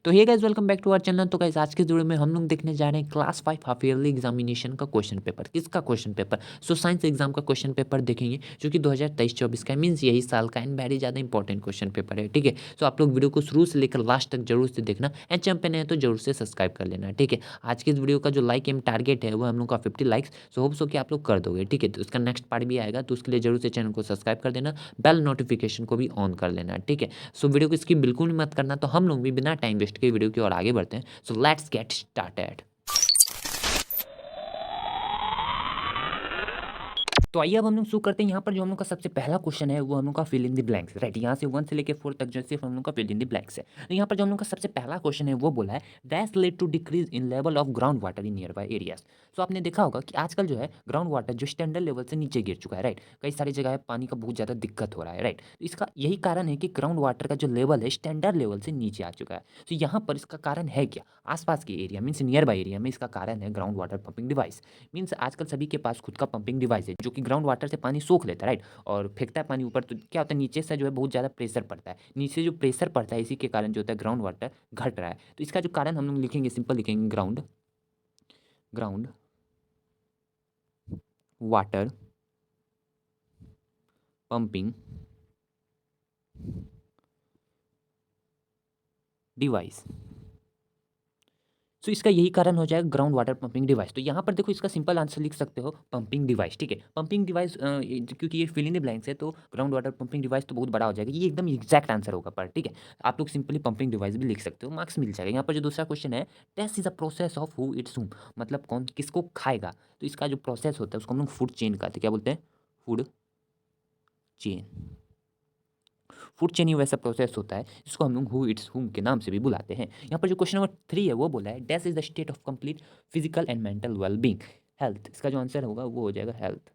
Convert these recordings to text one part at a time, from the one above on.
तो hey guys welcome back to our channel. तो guys आज के वीडियो में हम लोग देखने जा रहे हैं क्लास 5 हाफ ईयरली एग्जामिनेशन का क्वेश्चन पेपर। किसका क्वेश्चन पेपर? साइंस एग्जाम का क्वेश्चन पेपर देखेंगे जो कि 2023-24 का मींस यही साल का एंड वेरी ज़्यादा इंपॉर्टेंट क्वेश्चन पेपर है। ठीक है, तो आप लोग वीडियो को शुरू से लेकर लास्ट तक जरूर से देखना एंड चैनल पे नए हैं तो जरूर से सब्सक्राइब कर लेना। ठीक है, आज के इस वीडियो का जो लाइक एम टारगेट है वो हम लोग का 50 लाइक्स। सो होप सो कि आप लोग कर दोगे। ठीक है, तो उसका नेक्स्ट पार्ट भी आएगा तो उसके लिए जरूर से चैनल को सब्सक्राइब कर देना, बेल नोटिफिकेशन को भी ऑन कर लेना। ठीक है, सो वीडियो को स्किप बिल्कुल भी मत करना। तो हम लोग भी बिना टाइम वेस्ट के वीडियो की ओर आगे बढ़ते हैं। So let's get started. तो आइए अब हम लोग शुरू करते हैं। यहाँ पर जो हम लोग का सबसे पहला क्वेश्चन है वो हम लोग का fill in the blanks. Right, यहाँ से 1 से लेकर 4 तक जो सिर्फ हम लोग का फिल इन द ब्लैंक्स है। तो यहाँ पर जो हम लोग का सबसे पहला क्वेश्चन है वो बोला है that's led to decrease in level of ground water in nearby areas. तो आपने देखा होगा कि आजकल जो है ग्राउंड वाटर जो स्टैंडर्ड लेवल से नीचे गिर चुका है। राइट, कई सारी जगह है पानी का बहुत ज़्यादा दिक्कत हो रहा है। राइट, तो इसका यही कारण है कि ग्राउंड वाटर का जो लेवल है स्टैंडर्ड लेवल से नीचे आ चुका है। तो यहाँ पर इसका कारण है क्या? आसपास के area means near by area में इसका कारण है ground water pumping device. Means आजकल सभी के पास खुद का पंपिंग डिवाइस है जो कि ग्राउंड वाटर से पानी सोख लेता है। राइट, और फेंकता है पानी ऊपर। तो क्या होता है, नीचे से जो है बहुत ज़्यादा प्रेशर पड़ता है। नीचे जो प्रेशर पड़ता है इसी के कारण जो होता है ग्राउंड वाटर घट रहा है। तो इसका जो कारण हम लोग लिखेंगे, सिंपल लिखेंगे, ground ground water pumping device. तो इसका यही कारण हो जाएगा ग्राउंड वाटर पंपिंग डिवाइस। तो यहाँ पर देखो इसका सिंपल आंसर लिख सकते हो पंपिंग डिवाइस। ठीक है, पंपिंग डिवाइस क्योंकि ये फिल इन द ब्लैंक्स है तो ग्राउंड वाटर पंपिंग डिवाइस तो बहुत बड़ा हो जाएगा। ये एकदम एग्जैक्ट आंसर होगा पर। ठीक है, आप लोग सिंपली पंपिंग डिवाइस भी लिख सकते हो, मार्क्स मिल जाएगा। यहाँ पर जो दूसरा क्वेश्चन है test is a process of who it's whom, मतलब कौन किसको खाएगा। तो इसका जो प्रोसेस होता है उसको हम लोग फूड चेन कहते हैं। क्या बोलते हैं? Food chain. फूड चेन ही वैसा प्रोसेस होता है जिसको हम लोग हु इट्स हुम के नाम से भी बुलाते हैं। यहाँ पर जो क्वेश्चन नंबर 3 है वो बोला है dash is the state of complete physical and mental wellbeing. Health, इसका जो आंसर होगा वो हो जाएगा हेल्थ।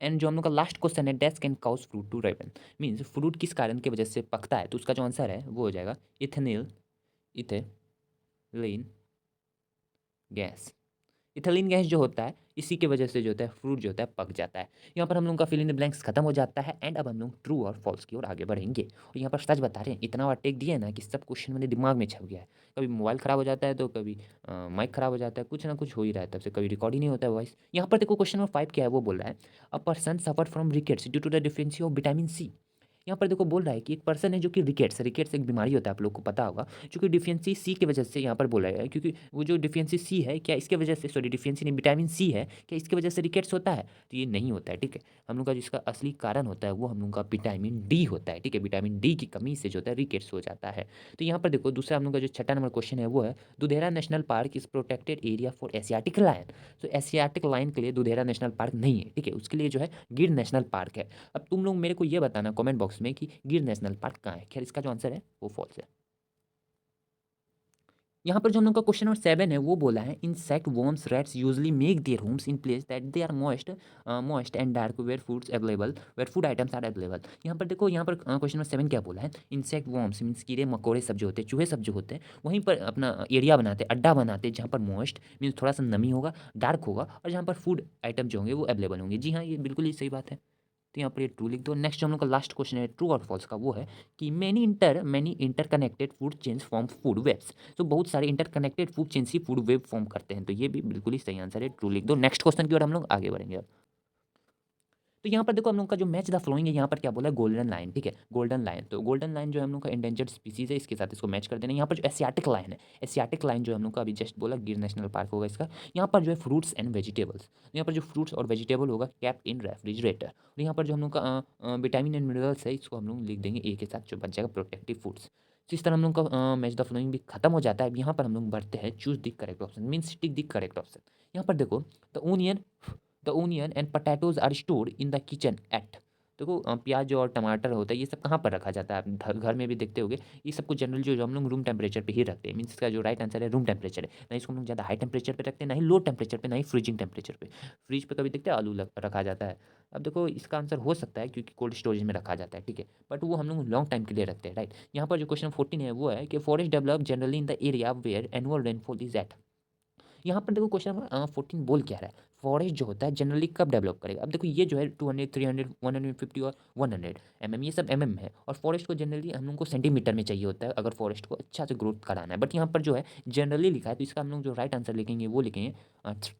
एंड जो हम लोग का लास्ट क्वेश्चन है dash can cause fruit to ripen, means fruit किस कारण की वजह से पकता है। तो उसका जो आंसर है वो हो जाएगा इथेनिल इथेलिन गैस। इथेलिन गैस जो होता है इसी की वजह से जो होता है फ्रूट जो होता है पक जाता है। यहाँ पर हम लोग का फिल इन द ब्लैंक्स खत्म हो जाता है एंड अब हम लोग ट्रू और फॉल्स की ओर आगे बढ़ेंगे। और यहाँ पर सच बता रहे हैं, इतना बार टेक दिया है ना कि सब क्वेश्चन मेरे दिमाग में छप गया है। कभी मोबाइल खराब हो जाता है तो कभी माइक खराब हो जाता है, कुछ ना कुछ हो ही रहा है तब से, कभी रिकॉर्ड ही नहीं होता है वॉइस। यहाँ पर देखो क्वेश्चन नंबर 5 क्या है वो बोल रहा है a person suffer from rickets due to the deficiency of vitamin C. यहाँ पर देखो बोल रहा है कि एक पर्सन है जो कि रिकेट्स रिकेट्स एक बीमारी होता है, आप लोग को पता होगा, जो कि डिफिशियंसी सी की वजह से यहाँ पर बोला है। क्योंकि वो जो डिफिशियंसी सी है क्या इसके वजह से, सॉरी डिफिशियंसी नहीं, विटामिन सी है क्या इसकी वजह से रिकेट्स होता है? तो ये नहीं होता है। ठीक है, हम लोग का जिसका असली कारण होता है वो हम लोग का विटामिन डी होता है। ठीक है, विटामिन डी की कमी से जो होता है रिकेट्स हो जाता है। तो यहाँ पर देखो दूसरा हम लोग का जो छठा नंबर क्वेश्चन है वो है Dudhera national park is protected area for Asiatic lion. तो एशियाटिक लायन के लिए दुधेरा नेशनल पार्क नहीं है। ठीक है, उसके लिए जो है गिर नेशनल पार्क है। अब तुम लोग मेरे को ये बताना कमेंट बॉक्स में कि गिर नेशनल पार्क कहाँ है। खैर इसका जो आंसर है वो फॉल्स है। यहाँ पर जो हम लोग का क्वेश्चन नंबर 7 है वो बोला है insect worms rats usually make their homes in place that they are moist and dark where foods available, where food items are available. यहाँ पर देखो, यहाँ पर क्वेश्चन नंबर 7 क्या बोला है, इंसेक्ट वर्म्स मीन्स कीड़े मकोड़े सब जो होते हैं, चूहे सब जो होते हैं, वहीं पर अपना एरिया बनाते हैं, अड्डा बनाते हैं जहाँ पर मॉइस्ट मीन्स थोड़ा सा नमी होगा, डार्क होगा, और जहाँ पर फूड आइटम जो होंगे वो अवेलेबल होंगे। जी हाँ, ये बिल्कुल ही सही बात है। तो यहाँ पर ये ट्रू लिख दो। नेक्स्ट जो हम लोग का लास्ट क्वेश्चन है ट्रू और फॉल्स का वो है कि many interconnected food chains form food webs. तो बहुत सारे इंटरकनेक्टेड फूड चेन्स ही फूड वेब फॉर्म करते हैं। तो ये भी बिल्कुल ही सही आंसर है, ट्रू लिख दो। नेक्स्ट क्वेश्चन की ओर हम लोग आगे बढ़ेंगे अब। तो यहाँ पर देखो हम लोग का जो मैच द फ्लोइंग है यहाँ पर क्या बोला है, गोल्डन लाइन। ठीक है, गोल्डन लाइन, तो गोल्डन लाइन जो है हम लोग का इंडेंजर्ड स्पीसीज है, इसके साथ इसको मैच कर देना। यहाँ पर जो एशियाटिक लाइन है, एशियाटिक लाइन जो हम लोग का अभी जस्ट बोला गिर नेशनल पार्क होगा इसका। यहाँ पर जो है फ्रूट्स एंड वेजिटेबल्स, यहाँ पर जो फ्रूट्स और वेजिटेबल होगा कैप्ट इन रेफ्रिजरेटर। और यहाँ पर जो हम लोग का विटामिन एंड मिनरल्स है इसको हम लोग लिख देंगे ए के साथ, जो बच जाएगा प्रोटेक्टिव फूड्स। तो इस तरह हम लोग का मैच द फ्लोइंग भी खत्म हो जाता है। अब यहाँ पर हम लोग बढ़ते हैं choose the correct option, means tick the correct option. यहाँ पर देखो the onion and potatoes are stored in the kitchen at. देखो प्याज और टमाटर होता है ये सब कहाँ पर रखा जाता है, आप घर में भी देखते होगे। ये सबको जनरल जो हम लोग रूम टेम्परेचर पे ही रखते हैं। मीन्स इसका जो राइट आंसर है रूम टेम्परेचर है। ना इसको हम लोग ज़्यादा हाई टेम्परेचर पे रखते हैं, ना ही लो टेम्परेचर पे, ना ही फ्रीजिंग टेम्परेचर पे। फ्रीज पे कभी देखते हैं आलू रखा जाता है। अब देखो इसका आंसर हो सकता है क्योंकि कोल्ड स्टोरेज में रखा जाता है। ठीक है, बट वो हम लोग लॉन्ग टाइम के लिए रखते हैं। राइट, यहाँ पर जो क्वेश्चन 14 है वो है कि forest develop generally in the area where annual rainfall is at. यहाँ पर देखो क्वेश्चन नंबर 14 बोल क्या रहा है, फॉरेस्ट जो होता है जनरली कब डेवलप करेगा। अब देखो ये जो है 200, 300, 150 और 100 mm, ये सब mm है, और फॉरेस्ट को जनरली हम लोग को सेंटीमीटर में चाहिए होता है अगर फॉरेस्ट को अच्छा से ग्रोथ कराना है। बट यहाँ पर जो है जनरली लिखा है, तो इसका हम लोग जो राइट आंसर लिखेंगे वो लिखेंगे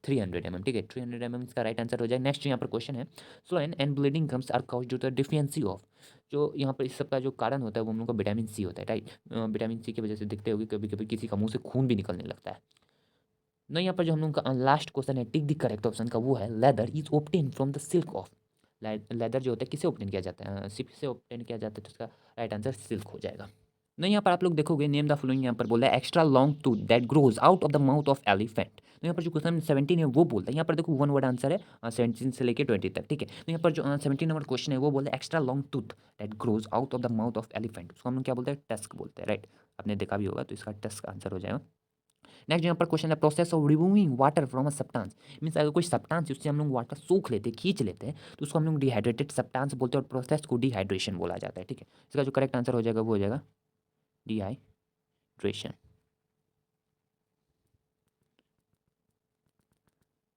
300 mm। ठीक है, 300 mm इसका राइट आंसर हो जाए। नेक्स्ट यहाँ पर क्वेश्चन है, swollen and bleeding gums are caused due to the deficiency of. जो यहाँ पर इस सब का जो कारण होता है वो हम लोग का विटामिन सी होता है, राइट। विटामिन सी की वजह से दिखते होगी कभी कभी किसी का मुंह से खून भी निकलने लगता है। नहीं, यहाँ पर जो हम लोग का लास्ट क्वेश्चन है, टिक द करेक्ट ऑप्शन का, वो है leather is obtain from the silk of. Leather जो होता है किसे ऑब्टेन किया जाता है, सिल्क से ऑब्टेन किया जाता है, तो इसका राइट आंसर सिल्क हो जाएगा। नहीं, यहाँ पर आप लोग देखोगे नेम द फॉलोइंग, यहाँ पर बोला है extra long tooth that grows out of the mouth of elephant. तो यहाँ पर जो क्वेश्चन 17 है वो बोलता है, यहाँ पर देखो वन वर्ड आंसर है 17 से लेकर 20 तक। ठीक है, तो यहाँ पर जो 17 नंबर क्वेश्चन है वो बोलता है extra long tooth that grows out of the mouth of elephant, उसको हम लोग क्या बोलते हैं, टस्क बोलते हैं, राइट। आपने देखा भी होगा, तो इसका टस्क आंसर हो जाएगा। नेक्स्ट यहाँ पर क्वेश्चन है process of removing water from a substance. Means अगर कोई सब्सटेंस है उससे हम लोग वाटर सूख लेते हैं, खींच लेते हैं, तो उसको हम लोग डिहाइड्रेटेड सब्सटेंस बोलते हैं, और प्रोसेस को डिहाइड्रेशन बोला जाता है। ठीक है, इसका जो करेक्ट आंसर हो जाएगा वो हो जाएगा डिहाइड्रेशन।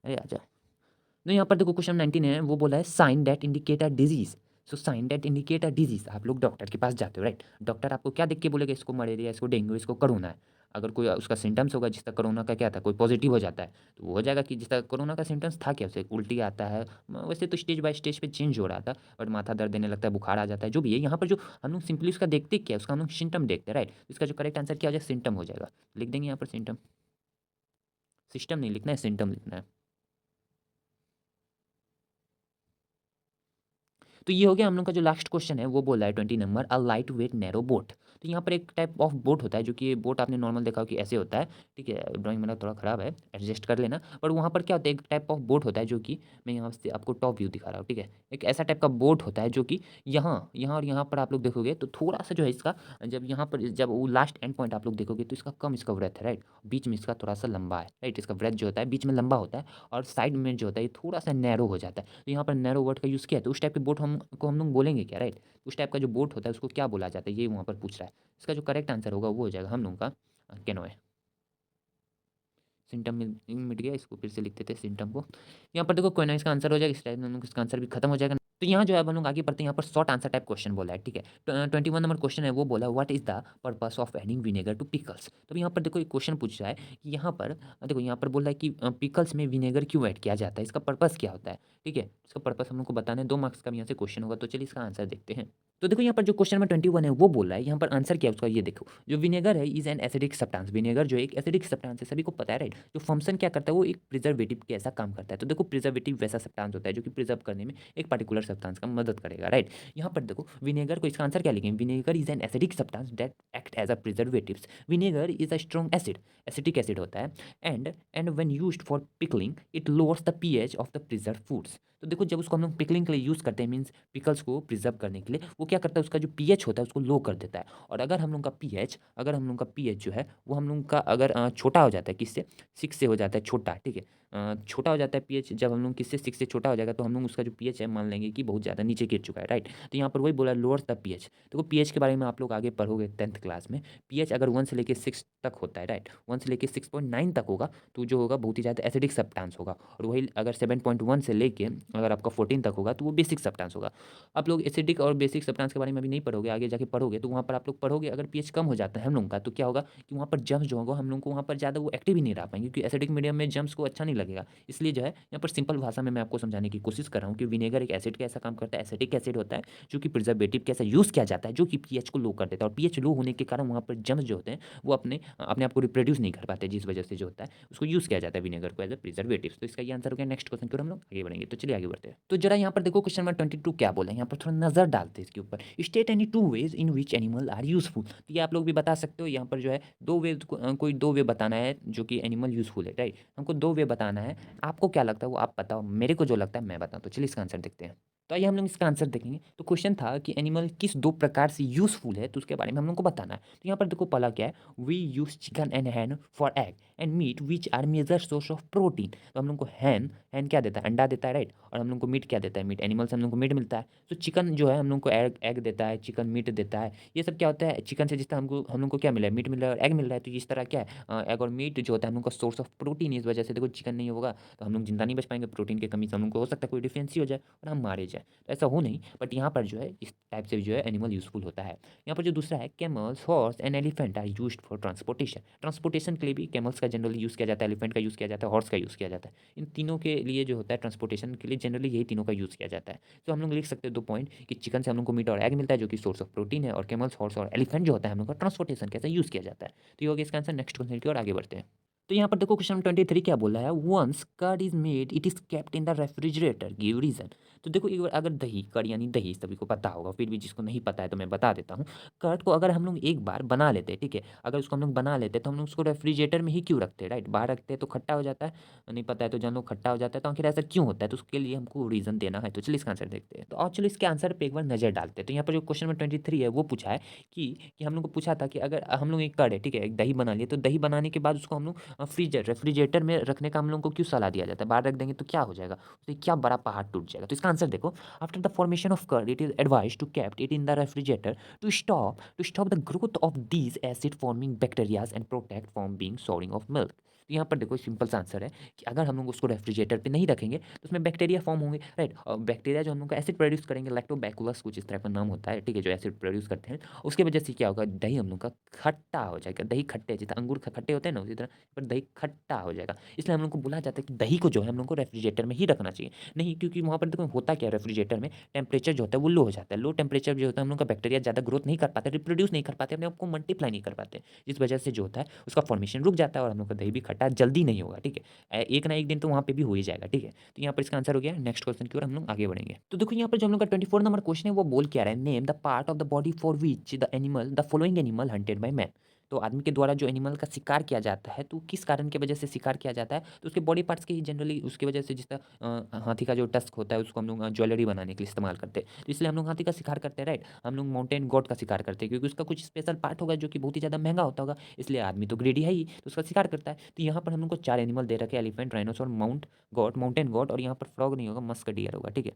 अरे आजा। तो यहाँ पर देखो क्वेश्चन 19 है, वो बोला है sign that indicate a disease. So sign that indicate a disease, आप लोग डॉक्टर के पास जाते हो, राइट। डॉक्टर आपको क्या देख के बोलेगा, इसको मलेरिया, इसको डेंगू, इसको कोरोना है। अगर कोई उसका सिम्टम्स होगा, जिसका कोरोना का क्या था, कोई पॉजिटिव हो जाता है, तो वो हो जाएगा कि जिसका कोरोना का सिम्टम्स था क्या, उसे उल्टी आता है, वैसे तो स्टेज बाय स्टेज पे चेंज हो रहा था, बट माथा दर्द देने लगता है, बुखार आ जाता है, जो भी है। यहाँ पर जो हम लोग सिंपली उसका देखते क्या है, उसका हम लोग सिम्टम देखते हैं, राइट। इसका जो करेक्ट आंसर क्या हो जाएगा, सिम्टम हो जाएगा। लिख देंगे यहाँ पर सिम्टम, सिस्टम नहीं लिखना है, सिम्टम लिखना है। तो ये हो गया हम लोग का जो लास्ट क्वेश्चन है, वो बोला है 20 नंबर, अ लाइट वेट नैरो बोट। तो यहाँ पर एक टाइप ऑफ बोट होता है, जो कि बोट आपने नॉर्मल देखा हो कि ऐसे होता है। ठीक है, ड्राइंग मेरा थोड़ा खराब है, एडजस्ट कर लेना। पर वहाँ पर क्या होता है, एक टाइप ऑफ बोट होता है, जो कि मैं यहाँ से आपको टॉप व्यू दिखा रहा हूँ। ठीक है, एक ऐसा टाइप का बोट होता है जो कि यहाँ यहाँ और यहाँ पर आप लोग देखोगे तो थोड़ा सा जो है इसका, जब यहाँ पर जब वो लास्ट एंड पॉइंट आप लोग देखोगे तो इसका कम इसका ब्रेथ है, राइट। बीच में इसका थोड़ा सा लंबा है, राइट। इसका ब्रेथ जो होता है बीच में लंबा होता है, और साइड में जो होता है ये थोड़ा सा नैरो हो जाता है। तो यहाँ पर नैरो वर्ड का यूज़ किया है, तो उस टाइप के बोट हम लोग बोलेंगे क्या, राइट। उस टाइप का जो बोट होता है उसको क्या बोला जाता है, ये वहाँ पर पूछ रहा है। इसका जो करेक्ट आंसर होगा वो हो जाएगा हम लोगों का कैनोए। सिम्टम मिट गया, इसको फिर से लिख देते हैं सिम्टम को। यहाँ पर देखो कोई ना, इसका आंसर हो जाएगा, इस टाइप में हम लोग इसका आंसर भी खत्म हो जाएगा। तो यहाँ जो है हम लोग आगे बढ़ते हैं, यहाँ पर शॉर्ट आंसर टाइप क्वेश्चन बोला है। ठीक है, 21 नंबर क्वेश्चन है, वो बोला what is the purpose of adding vinegar to pickles. तो यहाँ पर देखो एक क्वेश्चन पूछ रहा है कि यहाँ पर देखो यहाँ पर बोल रहा है कि पिकल्स में विनेगर क्यों ऐड किया जाता है, इसका पर्पस क्या होता है। ठीक है, इसका पर्पस हम लोग को बताना है, 2 मार्क्स का भी यहाँ से क्वेश्चन होगा। तो चलिए इसका आंसर देखते हैं। तो देखो यहाँ पर जो क्वेश्चन नंबर 21 है वो बोल रहा है, यहाँ पर आंसर क्या है उसका, ये देखो। जो विनेगर है is an acidic substance, vinegar जो एक एसिडिक सब्सटेंस है, सभी को पता है, राइट। जो फंक्शन क्या करता है, वो एक प्रिजर्वेटिव के ऐसा काम करता है। तो देखो प्रिजर्वेटिव वैसा सब्सटेंस होता है जो कि प्रिजर्व करने में एक पर्टिकुलर सब्सटेंस का मदद करेगा, राइट। यहाँ पर देखो विनेगर को, इसका आंसर क्या लिखेंगे, vinegar is an acidic substance that act as a preservative. Vinegar is a strong acid, acetic acid होता है, and when used for pickling it lowers the pH of the preserve foods. तो देखो जब उसको हम लोग पिकलिंग के लिए यूज़ करते हैं, मीन्स पिकल्स को प्रिजर्व करने के लिए, वो क्या करता है, उसका जो पीएच होता है उसको लो कर देता है। और अगर हम लोग का पीएच, अगर हम लोग का पीएच जो है वो हम लोग का अगर छोटा हो जाता है, किससे, 6 से हो जाता है छोटा। ठीक है, छोटा हो जाता है पीएच, जब हम लोग किससे 6 से छोटा हो जाएगा, तो हम लोग उसका जो पीएच है मान लेंगे कि बहुत ज़्यादा नीचे गिर चुका है, राइट। तो यहाँ पर वही बोला लोअर्स द पीएच। देखो पीएच के बारे में आप लोग आगे पढ़ोगे 10th क्लास में। पीएच अगर 1 से लेकर 6 तक होता है, राइट, 1 से लेकर 6.9 तक होगा, तो जो होगा बहुत ही ज़्यादा एसिडिक सब्सटेंस होगा। और वही अगर 7.1 से लेके अगर आपका 14 तक होगा तो वो बेसिक सब्सटेंस होगा। आप लोग एसिडिक और बेसिक सब्सटेंस के बारे में अभी नहीं पढ़ोगे, आगे जाके पढ़ोगे, तो वहाँ पर आप लोग पढ़ोगे अगर पीएच कम हो जाता है हम लोग का, तो क्या होगा कि वहाँ पर जम्स जो होगा हम लोग को वहाँ पर ज़्यादा वो एक्टिव ही नहीं रह पाएंगे, क्योंकि एसिडिक मीडियम में जम्स को अच्छा नहीं लगेगा। इसलिए जो है यहाँ पर सिंपल भाषा में मैं आपको समझाने की कोशिश कर रहा हूँ कि विनेगर एक एसिड का ऐसा काम करता है, एसिटिक एसिड होता है, जो कि प्रिजर्वेटिव कैसा यूज़ किया जाता है, जो कि पीएच को लो कर देता है। और पीएच लो होने के कारण वहाँ पर जम्स जो होते हैं वो अपने अपने आप को रिप्रोड्यूस नहीं कर पाते, जिस वजह से जो होता है उसको यूज़ किया जाता है विनेगर को एज ए प्रिजर्वेटिव। तो इसका ये आंसर हो गया। नेक्स्ट क्वेश्चन की ओर हम लोग आगे बढ़ेंगे, तो चलिए आगे बढ़ते हैं। तो जरा यहाँ पर देखो क्वेश्चन नंबर 22 क्या बोला है, यहाँ पर थोड़ा नजर डालते हैं इसके ऊपर। State any 2 ways in which animal are useful. तो ये आप लोग भी बता सकते हो, यहाँ पर जो है 2 वे, कोई 2 वे बताना है जो कि एनिमल यूजफुल है, राइट। हमको 2 वे बताना है, आपको क्या लगता है वो आप बताओ, मेरे को जो लगता है मैं बताऊँ। तो चलिए इसका आंसर देखते हैं। तो आइए हम लोग इसका आंसर देखेंगे। तो क्वेश्चन था कि एनिमल किस 2 प्रकार से यूजफुल है, तो उसके बारे में हम लोग को बताना है। तो यहाँ पर देखो पहला क्या है, we use chicken and hen for egg and meat which are major source of protein. तो हम लोग को हैन, हैन क्या देता है, अंडा देता है, राइट। और हम लोग को मीट क्या देता है, मीट एनिमल से हम लोग को मीट मिलता है। तो चिकन जो है हम लोग को एग एग देता है, चिकन मीट देता है। ये सब क्या होता है, चिकन से जिस तरह हम लोग को क्या मिला है, मीट मिल रहा है और एग मिल रहा है। तो इस तरह क्या है, एग और मीट जो होता है हम लोग का सोर्स ऑफ प्रोटीन, इस वजह से देखो चिकन नहीं होगा तो हम लोग जिंदा नहीं बच पाएंगे, प्रोटीन की कमी से हम लोग को हो सकता है कोई डिफिशियंसी हो जाए और हम मारे जाए। तो ऐसा हो नहीं, बट यहाँ पर जो है इस टाइप से जो है एनिमल यूजफुल होता है। यहाँ पर जो दूसरा है, camels, horse and elephant are used for transportation. Transportation के लिए भी कैमल्स का जनरली यूज़ किया जाता है, एलिफेंट का यूज़ किया जाता है, हॉर्स का यूज़ किया जाता है। इन तीनों के लिए जो होता है ट्रांसपोर्टेशन के लिए जनरली यही तीनों का यूज़ किया जाता है। तो हम लोग लिख सकते हैं 2 पॉइंट कि चिकन से हम लोग को मीट और एग मिलता है जो कि सोर्स ऑफ प्रोटीन है, और कैमल्स, हॉर्स और एलिफेंट जो होता है हम लोग का ट्रांसपोर्टेशन कैसे यूज़ किया जाता है। तो ये हो गया इसका आंसर। नेक्स्ट क्वेश्चन की ओर आगे बढ़ते हैं। तो यहाँ पर देखो क्वेश्चन 23 क्या बोला है, once curd is made it is kept in the refrigerator, give reason. तो देखो एक बार अगर दही, कर्ड यानी दही सभी को पता होगा, फिर भी जिसको नहीं पता है तो मैं बता देता हूँ। कर्ड को अगर हम लोग एक बार बना लेते हैं, ठीक है, अगर उसको हम लोग बना लेते हैं तो हम लोग उसको रेफ्रिजरेटर में ही क्यों रखते हैं, राइट। बाहर रखते हैं तो खट्टा हो जाता है, नहीं पता है तो जान लो खट्टा हो जाता है। तो आखिर ऐसा क्यों होता है, तो उसके लिए हमको रीजन देना है। तो चलिए इसका आंसर देखते हैं। तो और चलो इसके आंसर पे एक बार नजर डालते हैं। तो यहाँ पर जो क्वेश्चन नंबर 23 है वो पूछा है कि हम लोग को पूछा था कि अगर हम लोग एक कर्ड है, ठीक है, एक दही बना लिए, तो दही बनाने के बाद उसको हम लोग रेफ्रिजरेटर में रखने का हम लोग को क्यों सलाह दिया जाता है। बाहर रख देंगे तो क्या हो जाएगा, उससे क्या बड़ा पहाड़ टूट जाएगा। तो इसका आंसर देखो, after the formation of curd it is advise to kept it in the refrigerator to stop the growth of these acid forming bacterias and protect from being souring of milk. तो यहाँ पर देखो simple सा answer है कि अगर हम लोग उसको रेफ्रिजरेटर पे नहीं रखेंगे तो उसमें बैक्टीरिया फॉर्म होंगे, राइट। और बैक्टीरिया जो हम लोग का एसिड प्रोड्यूस करेंगे, लैक्टोबैकुलस कुछ इस तरह का नाम होता है, ठीक है, जो एसिड प्रोड्यूस करते हैं, उसकी वजह से क्या होगा, दही हम लोग का खट्टा हो जाएगा। दही खट्टे, जितना अंगूर खट्टे होते हैं ना उसी तरह पर दही खट्टा हो जाएगा। इसलिए हम लोग को बोला जाता है कि दही को जो है हम लोग को रेफ्रिजरेटर में ही रखना चाहिए। नहीं, क्योंकि वहाँ पर देखो होता क्या है, रेफ्रिजरेटर में टेम्परेचर जो होता है वो लो हो जाता है। लो टेम्परेचर जो होता है हम लोग का बैक्टीरिया ज़्यादा ग्रोथ नहीं कर पाते, रिप्रोड्यूस नहीं कर पाते, अपने आप को मल्टीप्लाई नहीं कर पाते, जिस वजह से जो होता है उसका फॉर्मेशन रुक जाता है और हम लोग का दही भी खट्टा जल्दी नहीं होगा, ठीक है। एक ना एक दिन तो वहाँ पे भी हो ही जाएगा, ठीक है। तो यहाँ पर इसका आंसर हो गया। नेक्स्ट क्वेश्चन की ओर हम लोग आगे बढ़ेंगे। तो देखो यहाँ पर जो हम लोग का 24 नंबर क्वेश्चन है वो बोल क्या रहा है, name the part of the body for which the following animal hunted by man. तो आदमी के द्वारा जो एनिमल का शिकार किया जाता है, तो किस कारण की वजह से शिकार किया जाता है, तो उसके बॉडी पार्ट्स की ही जनरली उसकी वजह से, जिस तरह हाथी का जो टस्क होता है उसको हम लोग ज्वेलरी बनाने के लिए इस्तेमाल करते हैं, तो इसलिए हम लोग हाथी का शिकार करते हैं, राइट। हम लोग माउंटेन गोट का शिकार करते हैं क्योंकि उसका कुछ स्पेशल पार्ट होगा जो कि बहुत ही ज़्यादा महंगा होता होगा, इसलिए आदमी तो ग्रेडी है ही, तो उसका शिकार करता है। तो यहाँ पर हम लोग को 4 एनिमल दे रखे, एलिफेंट, राइनोसोर, माउंटेन गोट, और यहाँ पर फ्रॉग नहीं होगा, मस्क डियर होगा, ठीक है।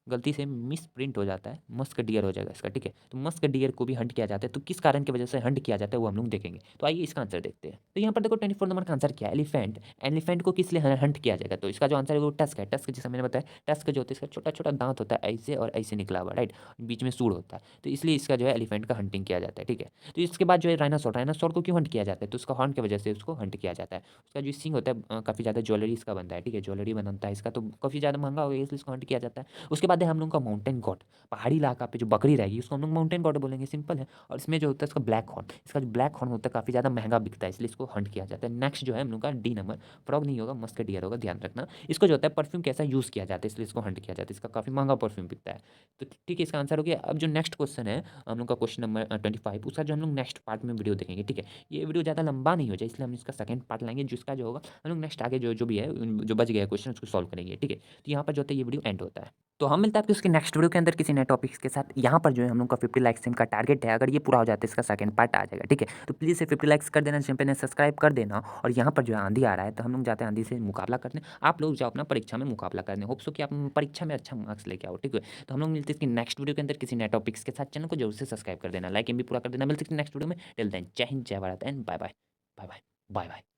गलती से मिस प्रिंट हो जाता है, मस्क डियर हो जाएगा इसका, ठीक है। तो मस्क डियर को भी हंट किया जाता है, तो किस कारण की वजह से हंट किया जाता है वो हम लोग देखेंगे। तो आइए इसका आंसर देखते हैं। तो यहाँ पर देखो 24 नंबर का आंसर क्या है, एलिफेंट। एलिफेंट को किस लिए हंट किया जाएगा, तो इसका जो आंसर है वो टस्क है। टस्क जैसा मैंने बताया, टस्क जो होता है इसका छोटा छोटा दांत होता है, ऐसे और ऐसे निकला हुआ, राइट, बीच में सूढ़ होता है, तो इसलिए इसका जो है एलिफेंट का हंटिंग किया जाता है, ठीक है। तो इसके बाद जो है राइनासोर, राइनासोर को क्यों हंट किया जाता है, तो उसका हॉर्न की वजह से उसको हंट किया जाता है। उसका जो सींग होता है काफ़ी ज़्यादा ज्वेलरी इसका बनता है, ठीक है, ज्वेलरी बनता है इसका, तो काफ़ी ज़्यादा महंगा हो गया इसलिए इसको हंट किया जाता है। उसके बाद है हम लोग का माउंटेन गॉट। पहाड़ी इलाका पे जो बकरी रहेगी उसको हम लोग माउंटेन गॉट बोलेंगे, सिंपल है। और इसमें जो होता है इसका ब्लैक हॉर्न, इसका जो ब्लैक हॉर्न होता है काफ़ी ज़्यादा महंगा बिकता है, इसलिए इसको हंट किया जाता है। नेक्स्ट जो है हम लोग का डी नंबर, फ्रॉग नहीं होगा, मस्क डियर होगा, ध्यान रखना। इसको जो होता है परफ्यूम कैसा यूज़ किया जाता है, इसलिए इसको हंट किया जाता है, इसका काफ़ी महंगा परफ्यूम बिकता है। तो ठीक है, इसका आंसर हो गया। अब जो नेक्स्ट क्वेश्चन है हम लोग का क्वेश्चन नंबर 25, उसका जो हम लोग नेक्स्ट पार्ट में वीडियो देखेंगे, ठीक है। ये वीडियो ज़्यादा लंबा नहीं हो जाए इसलिए हम इसका सेकंड पार्ट लाएंगे, जिसका जो होगा हम लोग नेक्स्ट आगे जो जो भी है जो बच गया क्वेश्चन उसको सॉल्व करेंगे, ठीक है। तो यहाँ पर जो होता है ये वीडियो एंड होता है। तो हम मिलता है आपको उसके नेक्स्ट वीडियो के अंदर किसी नए टॉपिक्स के साथ। यहाँ पर जो है हम लोग का 50 लाइक्स का टारगेट है, अगर ये पूरा हो जाता है इसका सेकंड पार्ट आ जाएगा, ठीक है। तो प्लीज़ से 50 लाइक्स कर देना, चैनल ने सब्सक्राइब कर देना। और यहाँ पर जो है आंधी आ रहा है तो हम लोग जाते हैं आंधी से मुकाबला करने, आप लोग जाओ अपना परीक्षा में मुकाबला करने। होप सो कि आप परीक्षा में अच्छा मार्क्स लेके आओ, ठीक है। तो हम लोग मिलते हैं इसकी नेक्स्ट वीडियो के अंदर किसी नए टॉपिक्स के साथ। चैनल को जरूर से सब्सक्राइब कर देना, लाइक भी पूरा कर देना। मिलते हैं नेक्स्ट वीडियो में। टिल देन जय हिंद, जय Bharat and bye bye, bye bye, bye bye.